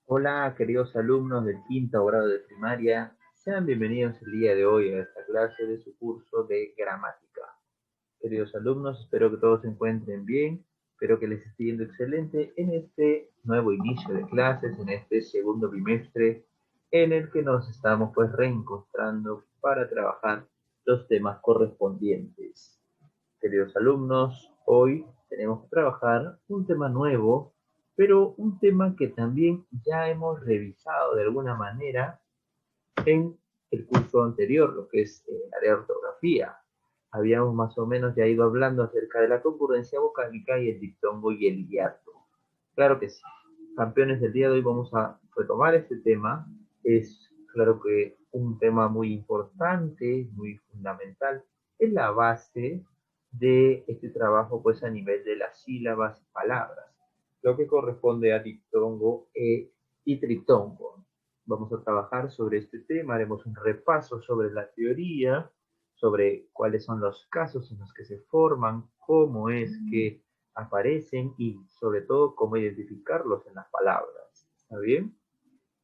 Hola, queridos alumnos del quinto grado de primaria, sean bienvenidos el día de hoy a esta clase de su curso de gramática. Queridos alumnos, espero que todos se encuentren bien, espero que les esté yendo excelente en este nuevo inicio de clases, en este segundo bimestre, en el que nos estamos pues reencontrando para trabajar los temas correspondientes. Queridos alumnos, hoy tenemos que trabajar un tema nuevo, pero un tema que también ya hemos revisado de alguna manera en el curso anterior, lo que es el área de ortografía. Habíamos más o menos ya ido hablando acerca de la concurrencia vocálica y el diptongo y el hiato. Claro que sí. Campeones, del día de hoy vamos a retomar este tema. Es claro que un tema muy importante, muy fundamental. Es la base de este trabajo pues a nivel de las sílabas y palabras, lo que corresponde a diptongo y triptongo. Vamos a trabajar sobre este tema, haremos un repaso sobre la teoría, sobre cuáles son los casos en los que se forman, cómo es que aparecen y sobre todo cómo identificarlos en las palabras. ¿Está bien?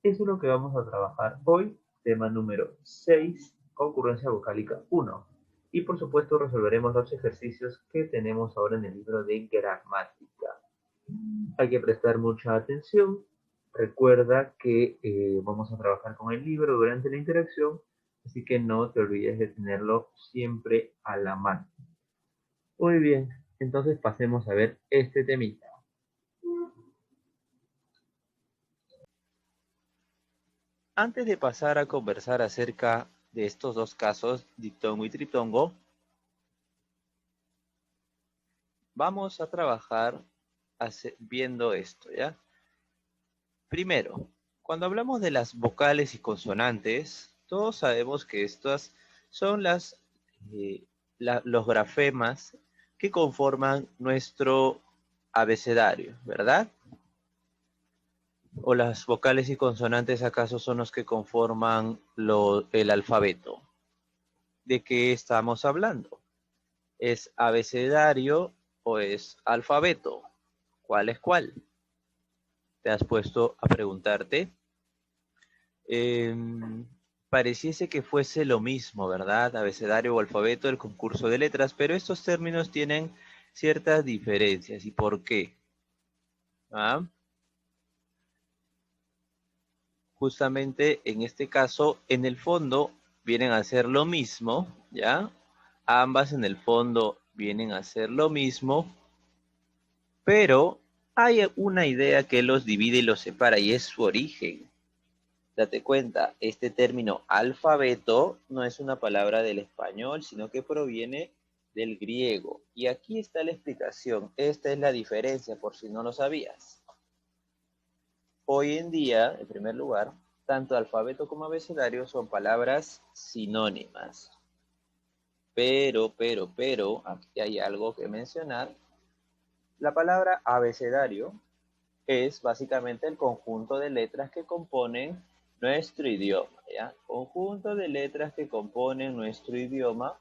Eso es lo que vamos a trabajar hoy, tema número 6, concurrencia vocálica 1. Y por supuesto resolveremos los ejercicios que tenemos ahora en el libro de gramática. Hay que prestar mucha atención. Recuerda que vamos a trabajar con el libro durante la interacción, así que no te olvides de tenerlo siempre a la mano. Muy bien, entonces pasemos a ver este temita. Antes de pasar a conversar acerca de estos dos casos, diptongo y triptongo, vamos a trabajar viendo esto, ¿ya? Primero, cuando hablamos de las vocales y consonantes, todos sabemos que estas son eh, los grafemas que conforman nuestro abecedario, ¿verdad? ¿O las vocales y consonantes acaso son los que conforman el alfabeto? ¿De qué estamos hablando? ¿Es abecedario o es alfabeto? ¿Cuál es cuál? ¿Te has puesto a preguntarte? Eh, Pareciese que fuese lo mismo, ¿verdad? Abecedario o alfabeto, el concurso de letras, pero estos términos tienen ciertas diferencias. ¿Y por qué? ¿Ah? Justamente en este caso, en el fondo, vienen a ser lo mismo, ¿ya? Ambas en el fondo vienen a ser lo mismo, pero hay una idea que los divide y los separa y es su origen. Date cuenta, este término alfabeto no es una palabra del español, sino que proviene del griego. Y aquí está la explicación. Esta es la diferencia, por si no lo sabías. Hoy en día, en primer lugar, tanto alfabeto como abecedario son palabras sinónimas. Pero, aquí hay algo que mencionar. La palabra abecedario es básicamente el conjunto de letras que componen nuestro idioma, ¿ya? Conjunto de letras que componen nuestro idioma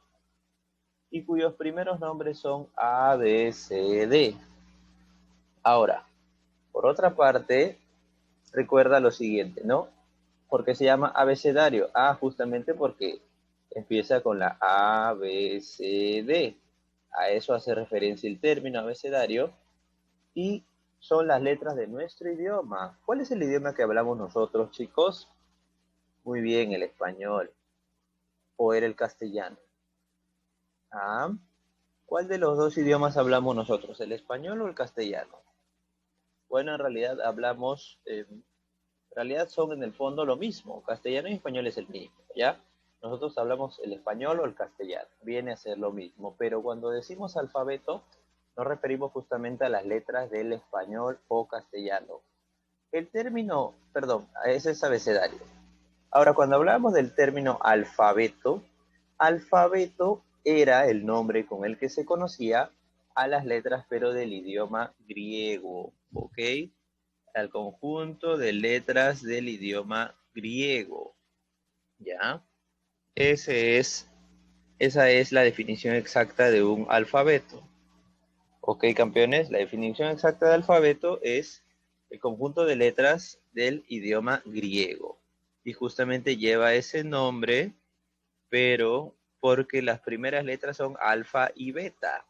y cuyos primeros nombres son A, B, C, D. Ahora, por otra parte, recuerda lo siguiente, ¿no? ¿Por qué se llama abecedario? Ah, justamente porque empieza con la A, B, C, D. A eso hace referencia el término abecedario y son las letras de nuestro idioma. ¿Cuál es el idioma que hablamos nosotros, chicos? Muy bien, el español. ¿O era el castellano? Ah, ¿cuál de los dos idiomas hablamos nosotros, el español o el castellano? Bueno, en realidad en realidad son en el fondo lo mismo. Castellano y español es el mismo, ¿ya? Nosotros hablamos el español o el castellano. Viene a ser lo mismo, pero cuando decimos alfabeto, nos referimos justamente a las letras del español o castellano. El término, perdón, ese es abecedario. Ahora, cuando hablamos del término alfabeto, alfabeto era el nombre con el que se conocía a las letras, pero del idioma griego, ¿ok? Al conjunto de letras del idioma griego, ¿ya? Ese es, esa es la definición exacta de un alfabeto. ¿Ok, campeones? La definición exacta de alfabeto es el conjunto de letras del idioma griego. Y justamente lleva ese nombre, pero porque las primeras letras son alfa y beta,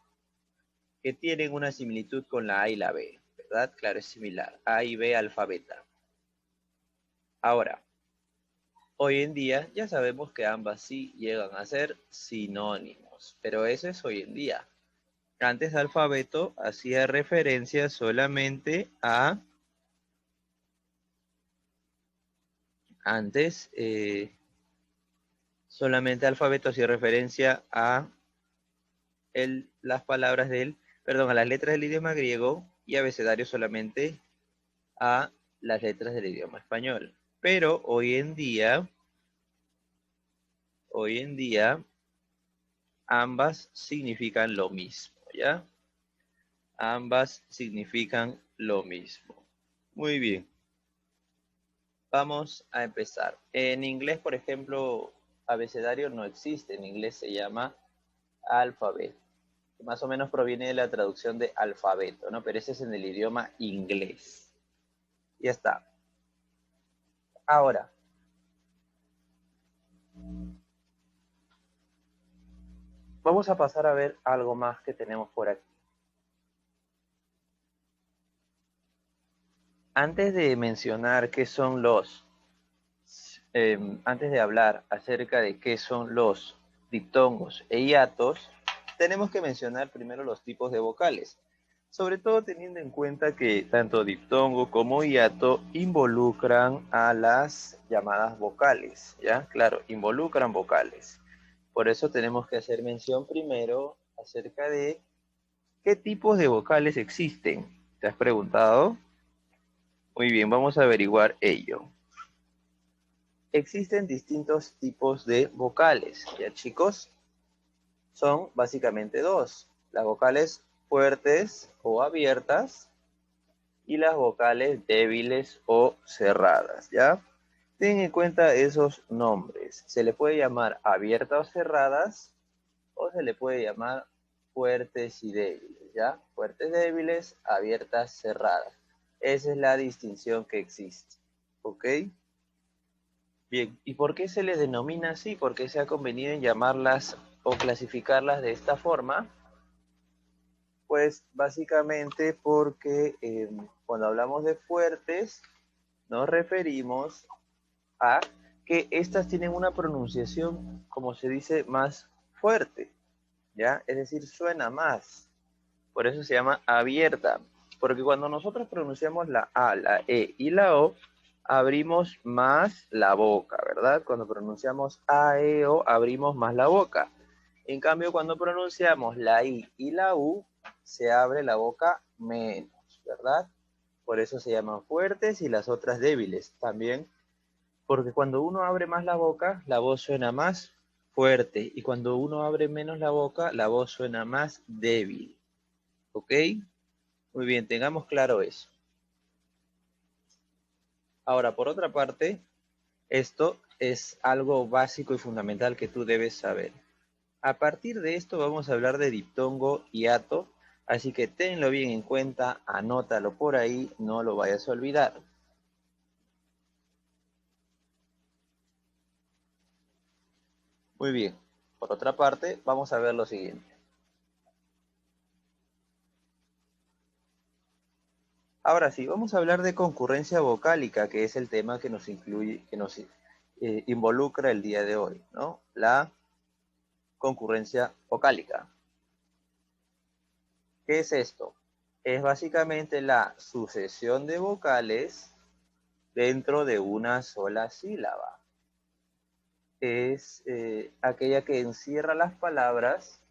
que tienen una similitud con la A y la B, ¿verdad? Claro, es similar. A y B, alfa, beta. Ahora, hoy en día ya sabemos que ambas sí llegan a ser sinónimos, pero eso es hoy en día. Antes alfabeto hacía referencia solamente a, antes solamente alfabeto hacía referencia a las palabras del, perdón, a las letras del idioma griego y abecedario solamente a las letras del idioma español. Pero hoy en día, ambas significan lo mismo, ¿ya? Ambas significan lo mismo. Muy bien. Vamos a empezar. En inglés, por ejemplo, abecedario no existe. En inglés se llama alfabeto. Más o menos proviene de la traducción de alfabeto, ¿no? Pero ese es en el idioma inglés. Ya está. Ahora, vamos a pasar a ver algo más que tenemos por aquí. Antes de mencionar qué son antes de hablar acerca de qué son los diptongos e hiatos, tenemos que mencionar primero los tipos de vocales, sobre todo teniendo en cuenta que tanto diptongo como hiato involucran a las llamadas vocales, ¿ya? Claro, involucran vocales. Por eso tenemos que hacer mención primero acerca de qué tipos de vocales existen. ¿Te has preguntado? Muy bien, vamos a averiguar ello. Existen distintos tipos de vocales, ¿ya chicos? Son básicamente dos, las vocales fuertes o abiertas y las vocales débiles o cerradas, ¿ya? Ten en cuenta esos nombres. Se le puede llamar abiertas o cerradas o se le puede llamar fuertes y débiles, ¿ya? Fuertes, débiles, abiertas, cerradas. Esa es la distinción que existe, ¿ok? Bien, ¿y por qué se les denomina así? ¿Por qué se ha convenido en llamarlas o clasificarlas de esta forma? Pues básicamente porque cuando hablamos de fuertes nos referimos a que estas tienen una pronunciación, como se dice, más fuerte, ¿ya? Es decir, suena más. Por eso se llama abierta, porque cuando nosotros pronunciamos la A, la E y la O, abrimos más la boca, ¿verdad? Cuando pronunciamos A, E, O, abrimos más la boca. En cambio, cuando pronunciamos la I y la U, se abre la boca menos, ¿verdad? Por eso se llaman fuertes y las otras débiles. También porque cuando uno abre más la voz suena más fuerte. Y cuando uno abre menos la voz suena más débil. ¿Ok? Muy bien, tengamos claro eso. Ahora, por otra parte, esto es algo básico y fundamental que tú debes saber. A partir de esto vamos a hablar de diptongo y hiato, así que tenlo bien en cuenta, anótalo por ahí, no lo vayas a olvidar. Muy bien, por otra parte, vamos a ver lo siguiente. Ahora sí, vamos a hablar de concurrencia vocálica, que es el tema que nos incluye, que nos involucra el día de hoy, ¿no? La concurrencia vocálica. ¿Qué es esto? Es básicamente la sucesión de vocales dentro de una sola sílaba. Es aquella que encierra las palabras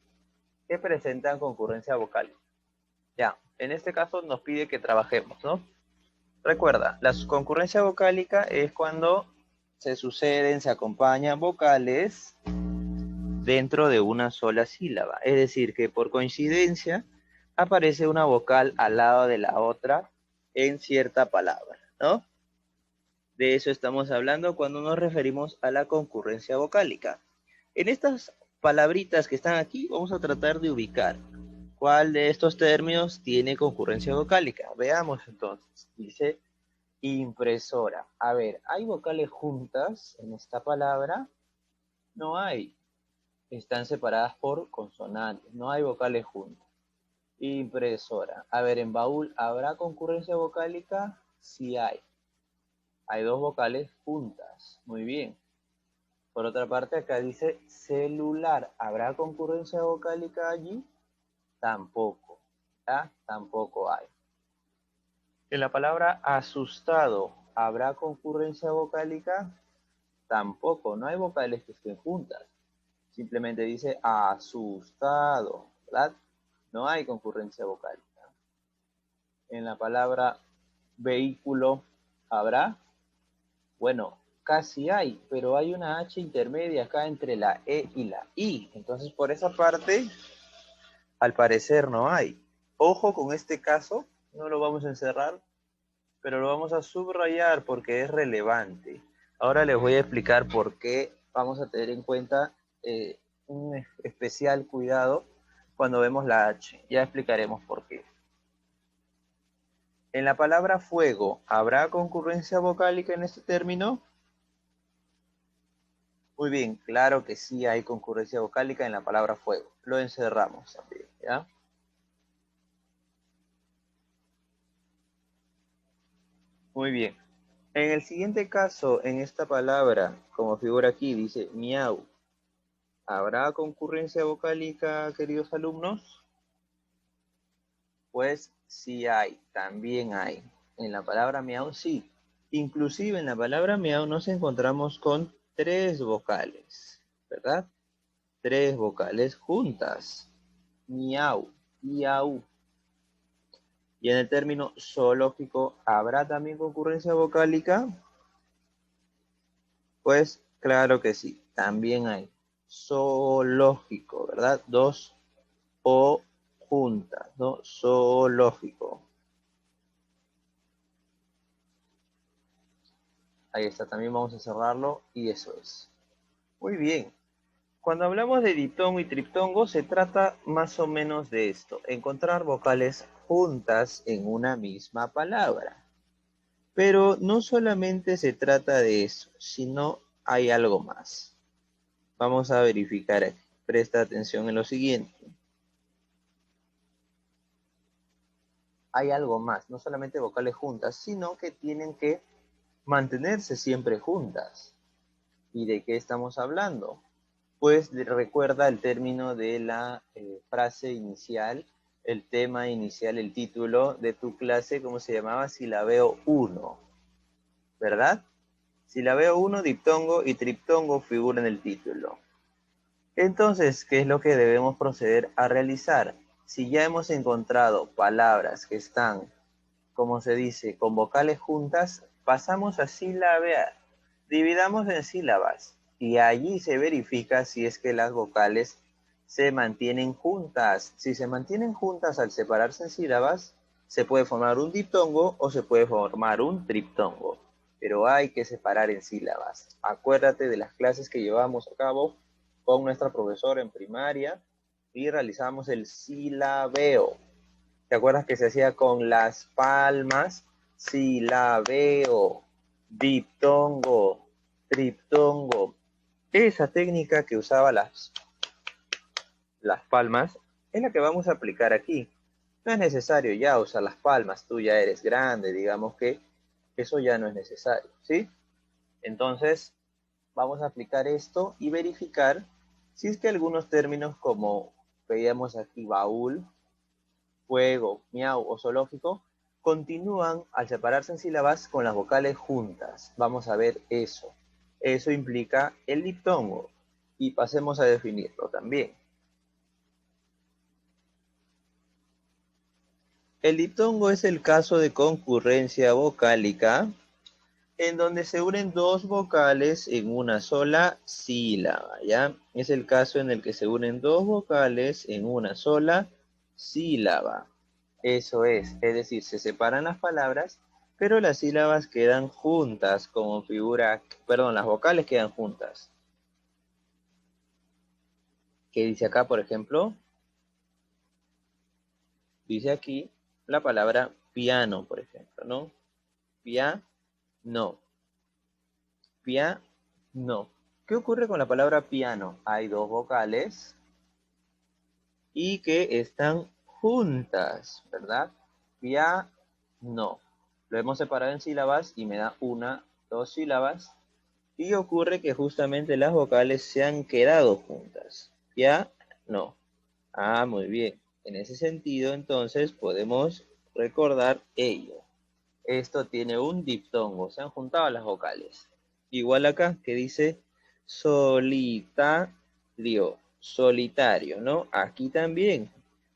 que presentan concurrencia vocal. Ya, en este caso nos pide que trabajemos, ¿no? Recuerda, la concurrencia vocálica es cuando se suceden, se acompañan vocales dentro de una sola sílaba. Es decir, que por coincidencia aparece una vocal al lado de la otra en cierta palabra, ¿no? De eso estamos hablando cuando nos referimos a la concurrencia vocálica. En estas palabritas que están aquí, vamos a tratar de ubicar ¿Cuál de estos términos tiene concurrencia vocálica? Veamos entonces. Dice impresora. A ver, ¿hay vocales juntas en esta palabra? No hay. Están separadas por consonantes. No hay vocales juntas. Impresora. A ver, en baúl, ¿habrá concurrencia vocálica? Sí hay. Hay dos vocales juntas. Muy bien. Por otra parte, acá dice celular. ¿Habrá concurrencia vocálica allí? Tampoco. ¿Ya? Tampoco hay. En la palabra asustado, ¿habrá concurrencia vocálica? Tampoco. No hay vocales que estén juntas. Simplemente dice asustado, ¿verdad? No hay concurrencia vocálica. En la palabra vehículo, ¿habrá? Bueno, casi hay, pero hay una H intermedia acá entre la E y la I. Entonces, por esa parte, al parecer no hay. Ojo con este caso, no lo vamos a encerrar, pero lo vamos a subrayar porque es relevante. Ahora les voy a explicar por qué vamos a tener en cuenta un especial cuidado cuando vemos la H. Ya explicaremos por qué. En la palabra fuego, ¿habrá concurrencia vocálica en este término? Muy bien, claro que sí hay concurrencia vocálica en la palabra fuego. Lo encerramos también, ¿ya? Muy bien. En el siguiente caso, en esta palabra, como figura aquí, dice miau. ¿Habrá concurrencia vocálica, queridos alumnos? Pues sí hay, también hay. En la palabra miau sí. Inclusive en la palabra miau nos encontramos con tres vocales, ¿verdad? Tres vocales juntas. Miau, iau. Y en el término zoológico, ¿habrá también concurrencia vocálica? Pues claro que sí, también hay. Zoológico, ¿verdad? Dos o juntas, ¿no? Zoológico. Ahí está, también vamos a cerrarlo y eso es. Muy bien. Cuando hablamos de diptongo y triptongo, se trata más o menos de esto, encontrar vocales juntas en una misma palabra. Pero no solamente se trata de eso, sino hay algo más. Vamos a verificar aquí. Presta atención en lo siguiente. Hay algo más, no solamente vocales juntas, sino que tienen que mantenerse siempre juntas. ¿Y de qué estamos hablando? Pues recuerda el término de la frase inicial, el tema inicial, el título de tu clase, ¿cómo se llamaba? Silabeo 1, ¿verdad? Silabeo 1, diptongo y triptongo figuran en el título. Entonces, ¿qué es lo que debemos proceder a realizar? Si ya hemos encontrado palabras que están, como se dice, con vocales juntas, pasamos a silabear. Dividamos en sílabas y allí se verifica si es que las vocales se mantienen juntas. Si se mantienen juntas al separarse en sílabas, se puede formar un diptongo o se puede formar un triptongo. Pero hay que separar en sílabas. Acuérdate de las clases que llevamos a cabo con nuestra profesora en primaria y realizamos el silabeo. ¿Te acuerdas que se hacía con las palmas? Silabeo, diptongo, triptongo. Esa técnica que usaba las palmas es la que vamos a aplicar aquí. No es necesario ya usar las palmas, tú ya eres grande, digamos que eso ya no es necesario, ¿sí? Entonces, vamos a aplicar esto y verificar si es que algunos términos como veíamos aquí, baúl, fuego, miau o zoológico, continúan al separarse en sílabas con las vocales juntas. Vamos a ver eso. Eso implica el diptongo. Y pasemos a definirlo también. El diptongo es el caso de concurrencia vocálica en donde se unen dos vocales en una sola sílaba, ¿ya? Es el caso en el que se unen dos vocales en una sola sílaba. Eso es decir, se separan las palabras, pero las sílabas quedan juntas, como figura, perdón, las vocales quedan juntas. ¿Qué dice acá, por ejemplo? Dice aquí la palabra piano, por ejemplo, ¿no? Piano, piano. ¿Qué ocurre con la palabra piano? Hay dos vocales y que están juntas, ¿verdad? Piano. Lo hemos separado en sílabas y me da una, dos sílabas. Y ocurre que justamente las vocales se han quedado juntas. Piano. Ah, muy bien. En ese sentido, entonces, podemos recordar ello. Esto tiene un diptongo, se han juntado las vocales. Igual acá, que dice solitario, solitario, ¿no? Aquí también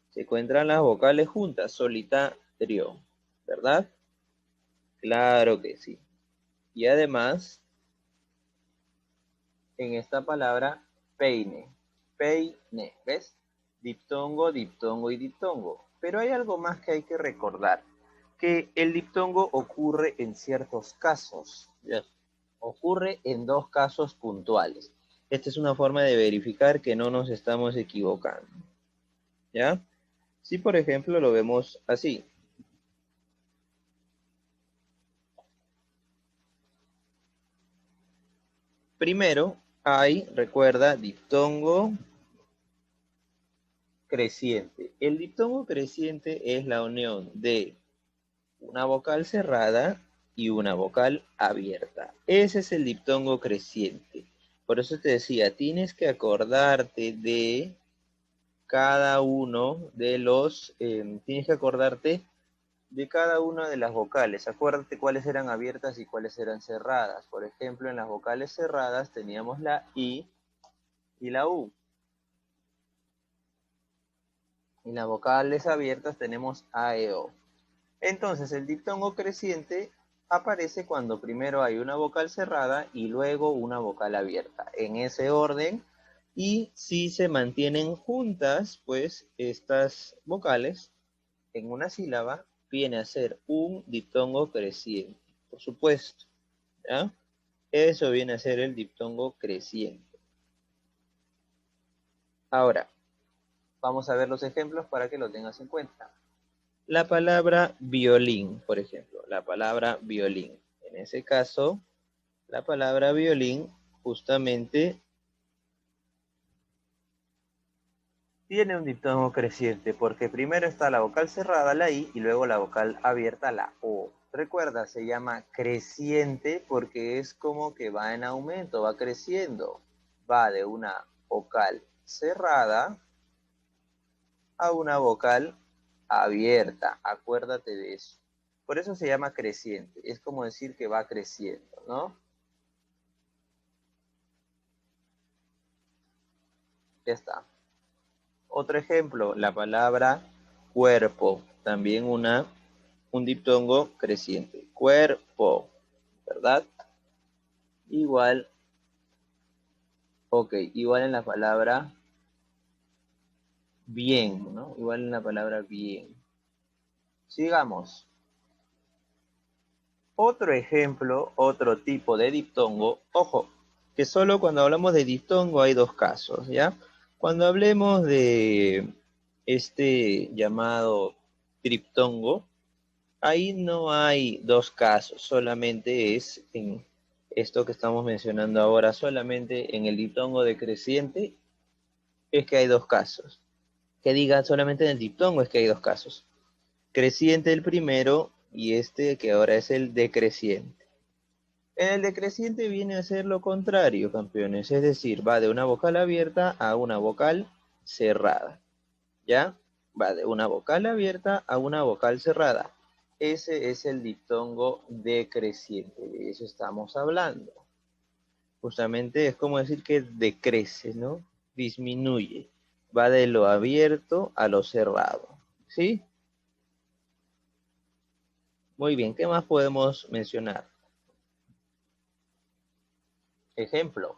se encuentran las vocales juntas, solitario, ¿verdad? Claro que sí. Y además, en esta palabra, peine, peine, ¿ves? Diptongo, diptongo y diptongo. Pero hay algo más que hay que recordar, que el diptongo ocurre en ciertos casos, ¿ya? Ocurre en dos casos puntuales. Esta es una forma de verificar que no nos estamos equivocando, ¿ya? Si por ejemplo lo vemos así. Primero hay, recuerda, diptongo creciente. El diptongo creciente es la unión de una vocal cerrada y una vocal abierta. Ese es el diptongo creciente. Por eso te decía, tienes que acordarte de cada uno de los, tienes que acordarte de cada una de las vocales. Acuérdate cuáles eran abiertas y cuáles eran cerradas. Por ejemplo, en las vocales cerradas teníamos la I y la U. En las vocales abiertas tenemos A, E, O. Entonces, el diptongo creciente aparece cuando primero hay una vocal cerrada y luego una vocal abierta. En ese orden, y si se mantienen juntas, pues estas vocales en una sílaba viene a ser un diptongo creciente, por supuesto, ¿ya? Eso viene a ser el diptongo creciente. Ahora, vamos a ver los ejemplos para que lo tengas en cuenta. La palabra violín, por ejemplo, la palabra violín. En ese caso, la palabra violín justamente tiene un diptongo creciente porque primero está la vocal cerrada, la I, y luego la vocal abierta, la O. Recuerda, se llama creciente porque es como que va en aumento, va creciendo. Va de una vocal cerrada a una vocal abierta. Acuérdate de eso. Por eso se llama creciente. Es como decir que va creciendo, ¿no? Ya está. Otro ejemplo, la palabra cuerpo. También un diptongo creciente. Cuerpo, ¿verdad? Igual, ok, igual en la palabra bien, ¿no? Igual en la palabra bien. Sigamos. Otro ejemplo, otro tipo de diptongo. Ojo, que solo cuando hablamos de diptongo hay dos casos, ¿ya? Cuando hablemos de este llamado triptongo, ahí no hay dos casos, solamente es en esto que estamos mencionando ahora, solamente en el diptongo decreciente es que hay dos casos. Que diga solamente en el diptongo es que hay dos casos. Creciente el primero y este que ahora es el decreciente. En el decreciente viene a ser lo contrario, campeones, es decir, va de una vocal abierta a una vocal cerrada, ¿ya? Va de una vocal abierta a una vocal cerrada. Ese es el diptongo decreciente, de eso estamos hablando. Justamente es como decir que decrece, ¿no? Disminuye, va de lo abierto a lo cerrado, ¿sí? Muy bien, ¿qué más podemos mencionar? Ejemplo,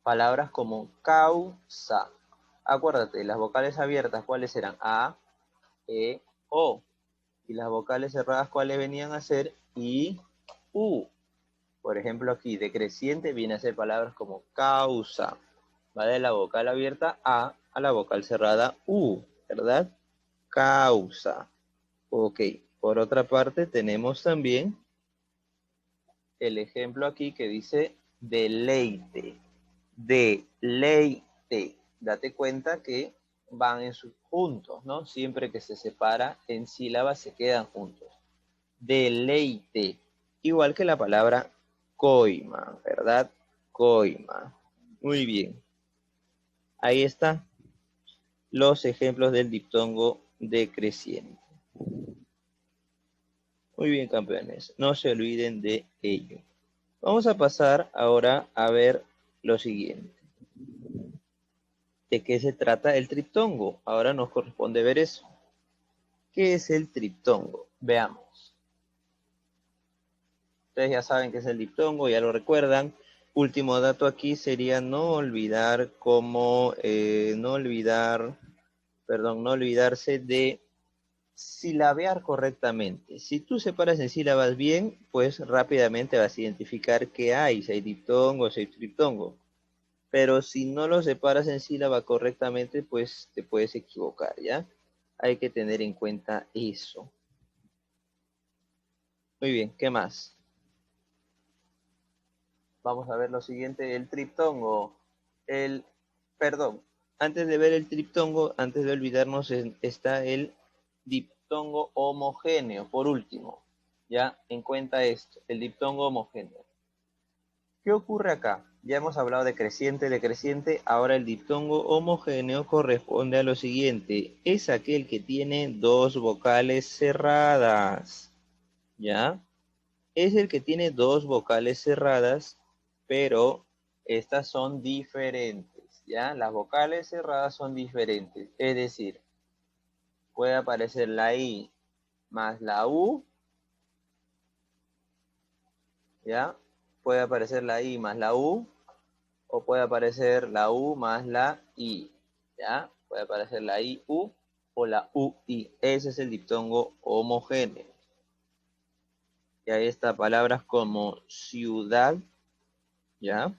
palabras como causa. Acuérdate, las vocales abiertas, ¿cuáles eran? A, E, O. Y las vocales cerradas, ¿cuáles venían a ser? I, U. Por ejemplo, aquí, decreciente viene a ser palabras como causa. Va de la vocal abierta A la vocal cerrada U, ¿verdad? Causa. Ok, por otra parte tenemos también el ejemplo aquí que dice deleite. Deleite. Date cuenta que van en sus juntos, ¿no? Siempre que se separa en sílabas se quedan juntos. Deleite. Igual que la palabra coima, ¿verdad? Coima. Muy bien. Ahí está los ejemplos del diptongo decreciente. Muy bien, campeones. No se olviden de ello. Vamos a pasar ahora a ver lo siguiente. ¿De qué se trata el triptongo? Ahora nos corresponde ver eso. ¿Qué es el triptongo? Veamos. Ustedes ya saben qué es el diptongo, ya lo recuerdan. Último dato aquí sería no olvidarse de silabear correctamente. Si tú separas en sílabas bien, pues rápidamente vas a identificar qué hay, si hay diptongo, si hay triptongo. Pero si no lo separas en sílaba correctamente, pues te puedes equivocar, ¿ya? Hay que tener en cuenta eso. Muy bien, ¿qué más? Vamos a ver lo siguiente, el triptongo. Perdón, antes de ver el triptongo, antes de olvidarnos, está el diptongo homogéneo, por último. Ya, en cuenta esto, el diptongo homogéneo. ¿Qué ocurre acá? Ya hemos hablado de decreciente, ahora el diptongo homogéneo corresponde a lo siguiente. Es aquel que tiene dos vocales cerradas, ¿ya? Es el que tiene dos vocales cerradas, pero estas son diferentes, ¿ya? Las vocales cerradas son diferentes, es decir, puede aparecer la I más la U, ¿ya? Puede aparecer la I más la U, o puede aparecer la U más la I, ¿ya? Puede aparecer la I-U o la U-I. Ese es el diptongo homogéneo. Y ahí está palabras como ciudad, ¿ya?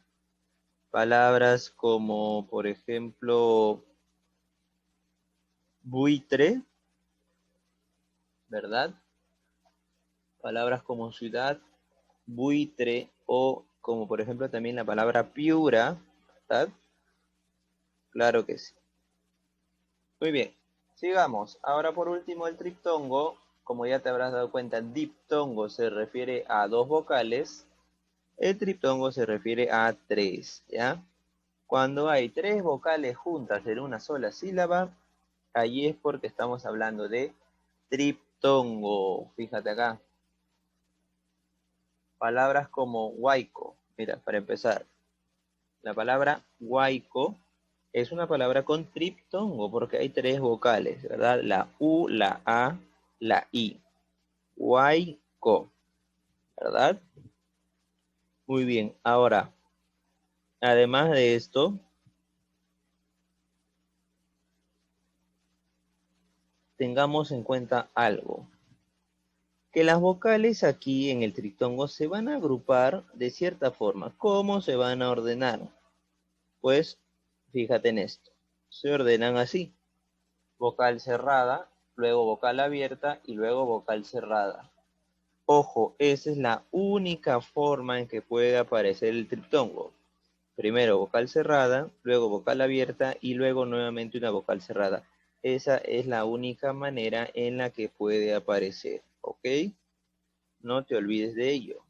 Palabras como, por ejemplo, buitre, ¿verdad? Palabras como ciudad, buitre o como por ejemplo también la palabra piura, ¿verdad? Claro que sí. Muy bien, sigamos. Ahora por último el triptongo, como ya te habrás dado cuenta, diptongo se refiere a dos vocales, el triptongo se refiere a tres, ¿ya? Cuando hay tres vocales juntas en una sola sílaba, allí es porque estamos hablando de triptongo. Fíjate acá. Palabras como huaico. Mira, para empezar, la palabra huaico es una palabra con triptongo porque hay tres vocales, ¿verdad? La U, la A, la I. Huaico, ¿verdad? Muy bien. Ahora, además de esto, tengamos en cuenta algo. Que las vocales aquí en el triptongo se van a agrupar de cierta forma. ¿Cómo se van a ordenar? Pues fíjate en esto. Se ordenan así. Vocal cerrada, luego vocal abierta y luego vocal cerrada. Ojo, esa es la única forma en que puede aparecer el triptongo. Primero vocal cerrada, luego vocal abierta y luego nuevamente una vocal cerrada. Esa es la única manera en la que puede aparecer, ¿ok? No te olvides de ello.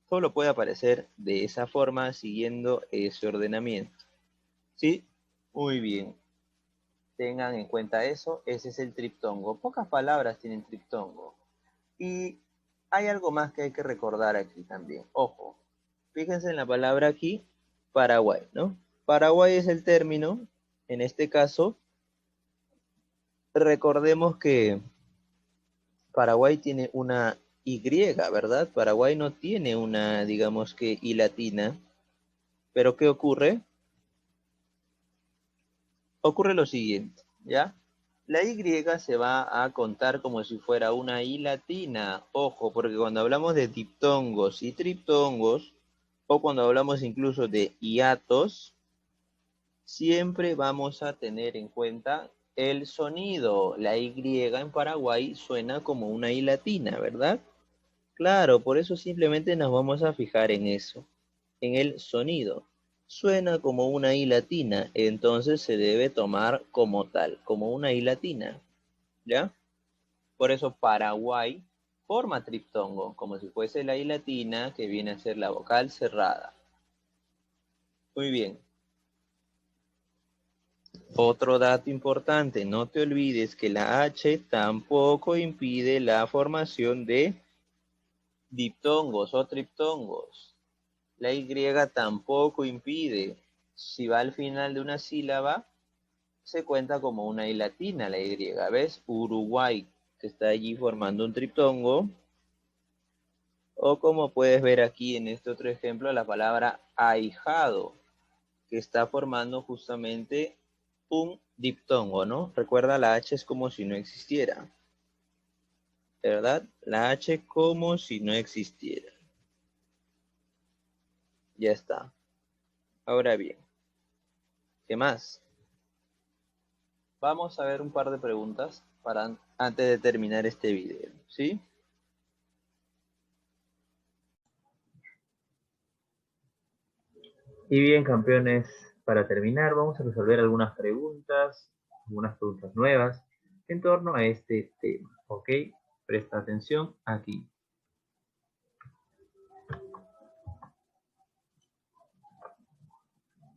Solo puede aparecer de esa forma siguiendo ese ordenamiento. ¿Sí? Muy bien. Tengan en cuenta eso. Ese es el triptongo. Pocas palabras tienen triptongo. Y hay algo más que hay que recordar aquí también. Ojo. Fíjense en la palabra aquí, Paraguay, ¿no? Paraguay es el término. En este caso, recordemos que Paraguay tiene una Y, ¿verdad? Paraguay no tiene una, digamos que I latina. Pero ¿qué ocurre? Ocurre lo siguiente, ¿ya? La Y se va a contar como si fuera una I latina. Ojo, porque cuando hablamos de diptongos y triptongos, o cuando hablamos incluso de hiatos, siempre vamos a tener en cuenta el sonido. La Y en Paraguay suena como una I latina, ¿verdad? Claro, por eso simplemente nos vamos a fijar en eso, en el sonido. Suena como una I latina, entonces se debe tomar como tal, como una I latina, ¿ya? Por eso Paraguay forma triptongo, como si fuese la I latina, que viene a ser la vocal cerrada. Muy bien. Otro dato importante, no te olvides que la H tampoco impide la formación de diptongos o triptongos. La Y tampoco impide. Si va al final de una sílaba, se cuenta como una I latina la Y. ¿Ves? Uruguay, que está allí formando un triptongo. O como puedes ver aquí en este otro ejemplo, la palabra ahijado, que está formando justamente un diptongo, ¿no? Recuerda, la H es como si no existiera, ¿verdad? La H como si no existiera. Ya está. Ahora bien, ¿qué más? Vamos a ver un par de preguntas para antes de terminar este video, ¿sí? Y bien, campeones, para terminar, vamos a resolver algunas preguntas nuevas en torno a este tema, ¿ok? Presta atención aquí.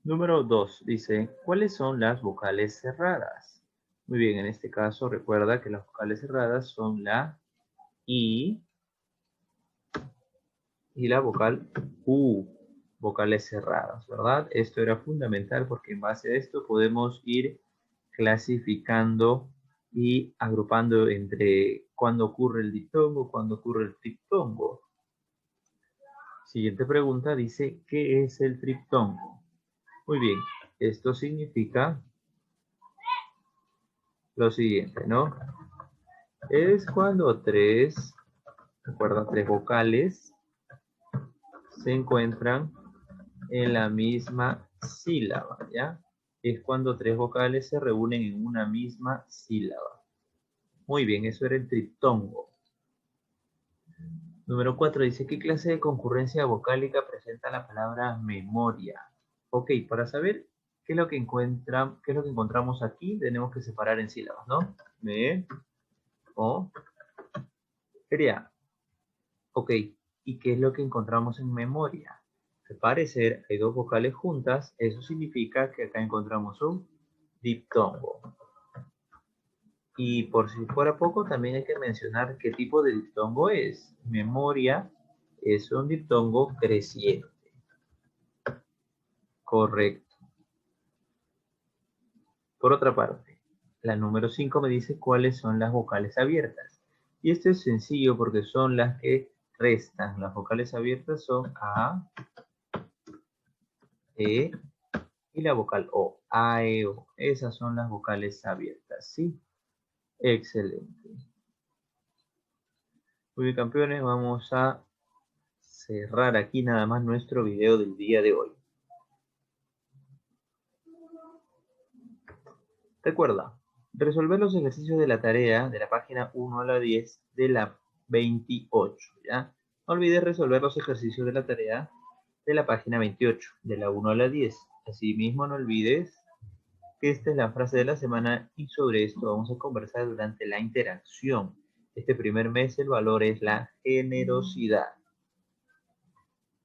Número 2 dice, ¿cuáles son las vocales cerradas? Muy bien, en este caso recuerda que las vocales cerradas son la I y la vocal U, vocales cerradas, ¿verdad? Esto era fundamental porque en base a esto podemos ir clasificando y agrupando entre cuándo ocurre el diptongo, cuándo ocurre el triptongo. Siguiente pregunta dice, ¿qué es el triptongo? Muy bien, esto significa lo siguiente, ¿no? Es cuando recuerda, tres vocales se encuentran en la misma sílaba, ¿ya? Es cuando tres vocales se reúnen en una misma sílaba. Muy bien, eso era el triptongo. Número 4 dice, ¿qué clase de concurrencia vocálica presenta la palabra memoria? Ok, para saber qué es lo que encontramos aquí, tenemos que separar en sílabas, ¿no? Me, o, ria. Ok, ¿y qué es lo que encontramos en memoria? Al parecer hay dos vocales juntas, eso significa que acá encontramos un diptongo. Y por si fuera poco, también hay que mencionar qué tipo de diptongo es. Memoria es un diptongo creciente. Correcto. Por otra parte, la número 5 me dice cuáles son las vocales abiertas. Y esto es sencillo porque son las que restan. Las vocales abiertas son A, E y la vocal O. A, E, O. Esas son las vocales abiertas, ¿sí? Excelente. Muy bien, campeones, vamos a cerrar aquí nada más nuestro video del día de hoy. Recuerda, resolver los ejercicios de la tarea de la página 1 a la 10 de la 28, ¿ya? No olvides resolver los ejercicios de la tarea de la página 28, de la 1 a la 10. Asimismo, no olvides que esta es la frase de la semana y sobre esto vamos a conversar durante la interacción. Este primer mes el valor es la generosidad.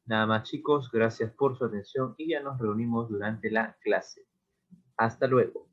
Nada más, chicos, gracias por su atención y ya nos reunimos durante la clase. Hasta luego.